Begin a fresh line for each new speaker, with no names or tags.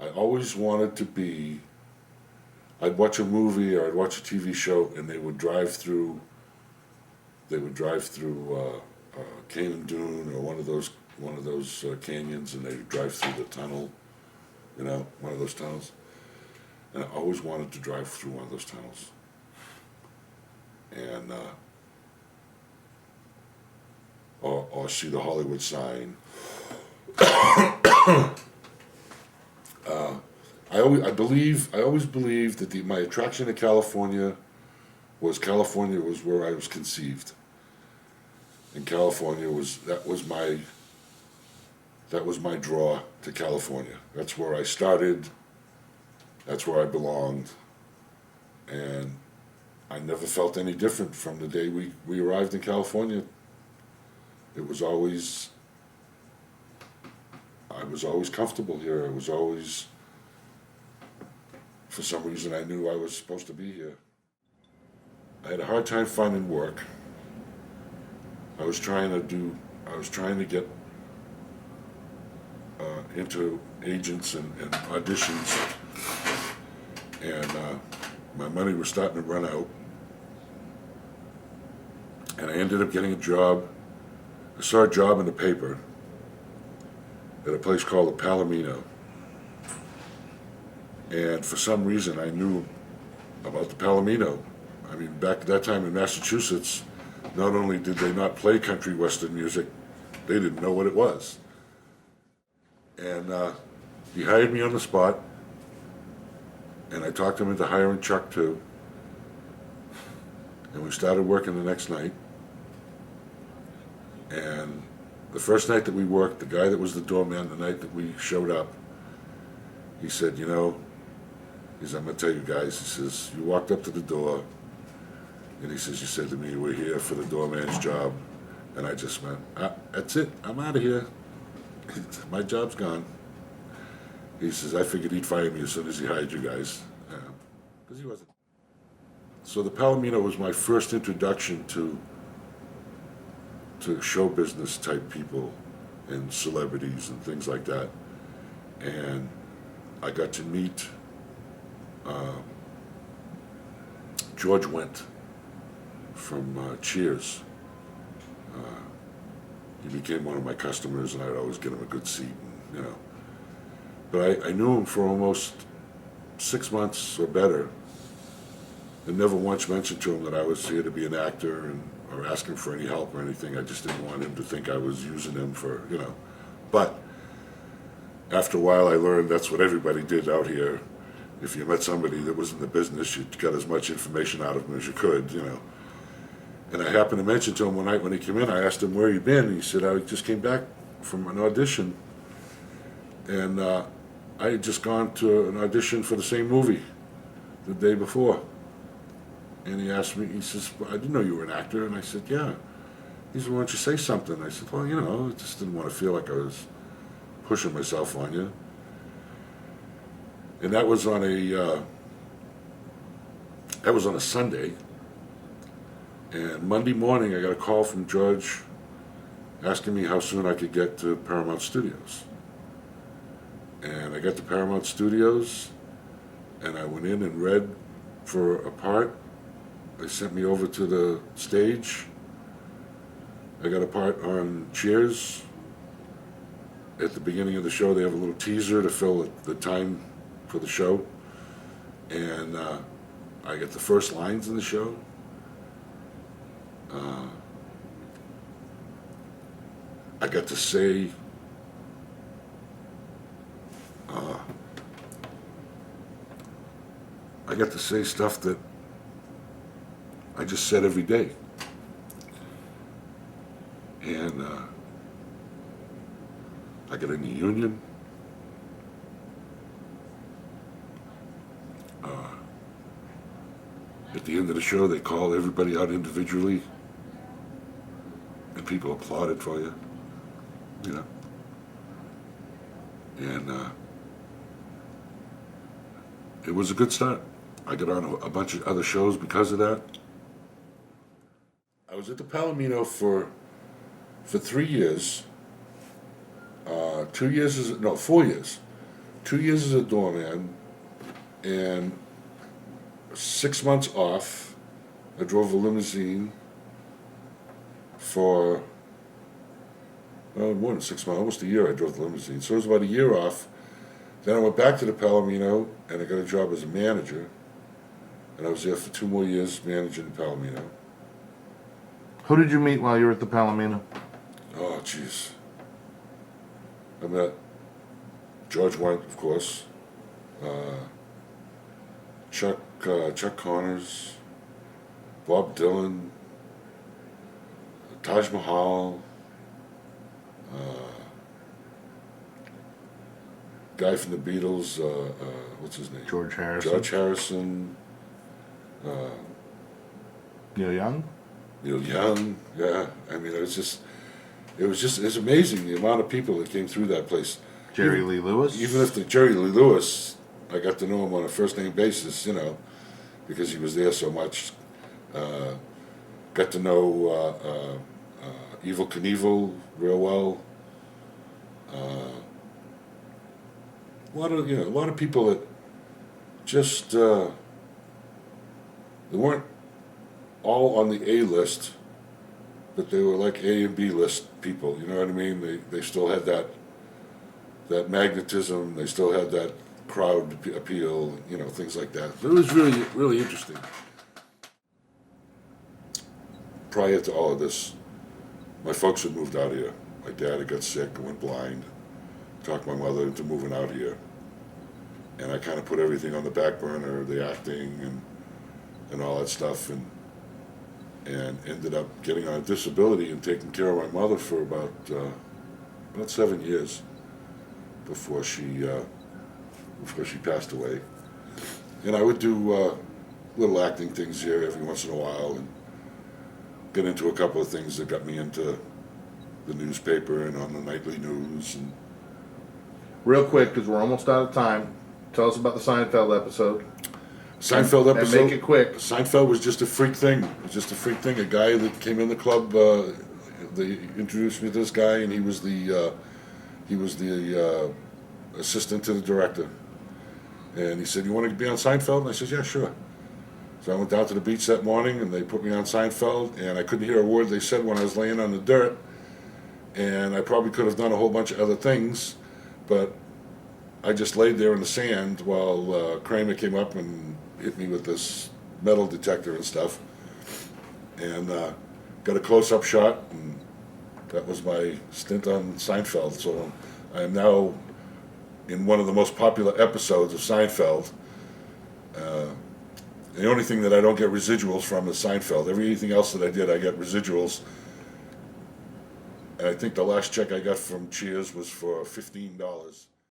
I always wanted to be. I'd watch a movie or I'd watch a TV show, and they would drive through. They would drive through Canyon Dune or one of those canyons, and they'd drive through the tunnel. One of those tunnels. And I always wanted to drive through one of those tunnels. And or see the Hollywood sign. I always believed that my attraction to California was where I was conceived, and that was my draw to California. That's where I started. That's where I belonged, and I never felt any different from the day we arrived in California. I was always comfortable here. For some reason, I knew I was supposed to be here. I had a hard time finding work. I was trying to get into agents and auditions, and my money was starting to run out. And I ended up getting a job. I saw a job in the paper at a place called the Palomino. And for some reason, I knew about the Palomino. I mean, back at that time in Massachusetts, not only did they not play country western music, they didn't know what it was. And he hired me on the spot, and I talked him into hiring Chuck too. And we started working the next night. And the first night that we worked, the guy that was the doorman the night that we showed up, he said, I'm going to tell you guys, he says, you walked up to the door, and he says, you said to me, we're here for the doorman's job. And I just went, that's it, I'm out of here. My job's gone. He says, I figured he'd fire me as soon as he hired you guys. Because he wasn't. So the Palomino was my first introduction to show business type people and celebrities and things like that. And I got to meet George Wendt from Cheers. He became one of my customers, and I'd always get him a good seat, But I knew him for almost 6 months or better, and never once mentioned to him that I was here to be an actor or ask him for any help or anything. I just didn't want him to think I was using him for, But after a while, I learned that's what everybody did out here. If you met somebody that was in the business, you got as much information out of them as you could, And I happened to mention to him one night when he came in, I asked him where he'd been, and he said, I just came back from an audition, and I had just gone to an audition for the same movie the day before. And he asked me, he says, well, I didn't know you were an actor, and I said, yeah. He said, why don't you say something? I said, well, I just didn't want to feel like I was pushing myself on you. And that was on a Sunday. And Monday morning, I got a call from George asking me how soon I could get to Paramount Studios. And I got to Paramount Studios, and I went in and read for a part. They sent me over to the stage. I got a part on Cheers. At the beginning of the show, they have a little teaser to fill the time for the show. And I get the first lines in the show. I got to say stuff that I just said every day. And I got in the union. At the end of the show, they call everybody out individually, and people applauded for you, And it was a good start. I got on a bunch of other shows because of that. I was at the Palomino for 3 years. 4 years. 2 years as a doorman, and 6 months off. I drove a limousine for more than 6 months, almost a year. I drove the limousine, so it was about a year off. Then I went back to the Palomino, and I got a job as a manager, and I was there for 2 more years managing the Palomino.
Who did you meet while you were at the Palomino?
Oh, jeez. I met George Wendt, of course, Chuck Connors, Bob Dylan, Taj Mahal, guy from the Beatles, what's his name?
George Harrison.
George Harrison.
Neil Young?
Neil Young, yeah. I mean, it's amazing the amount of people that came through that place.
Jerry Lee Lewis?
Even if the Jerry Lee Lewis, I got to know him on a first name basis, because he was there so much. Got to know Evel Knievel real well. A lot of people that just they weren't all on the A list, but they were like A and B list people. You know what I mean? They still had that magnetism. They still had that crowd appeal. Things like that. But it was really, really interesting. Prior to all of this, my folks had moved out here. My dad had got sick and went blind. Talked my mother into moving out here, and I kind of put everything on the back burner, the acting and all that stuff, and ended up getting on a disability and taking care of my mother for about 7 years before she passed away. And I would do little acting things here every once in a while, and get into a couple of things that got me into the newspaper and on the nightly news. And
real quick, because we're almost out of time, tell us about the Seinfeld episode.
Seinfeld episode.
And make it quick.
Seinfeld was just a freak thing. It was just a freak thing. A guy that came in the club, they introduced me to this guy, and he was the assistant to the director. And he said, "You want to be on Seinfeld?" And I said, "Yeah, sure." So I went down to the beach that morning, and they put me on Seinfeld, and I couldn't hear a word they said when I was laying on the dirt. And I probably could have done a whole bunch of other things, but I just laid there in the sand while Kramer came up and hit me with this metal detector and stuff, and got a close-up shot, and that was my stint on Seinfeld. So I am now in one of the most popular episodes of Seinfeld. The only thing that I don't get residuals from is Seinfeld. Everything else that I did, I get residuals. And I think the last check I got from Cheers was for $15.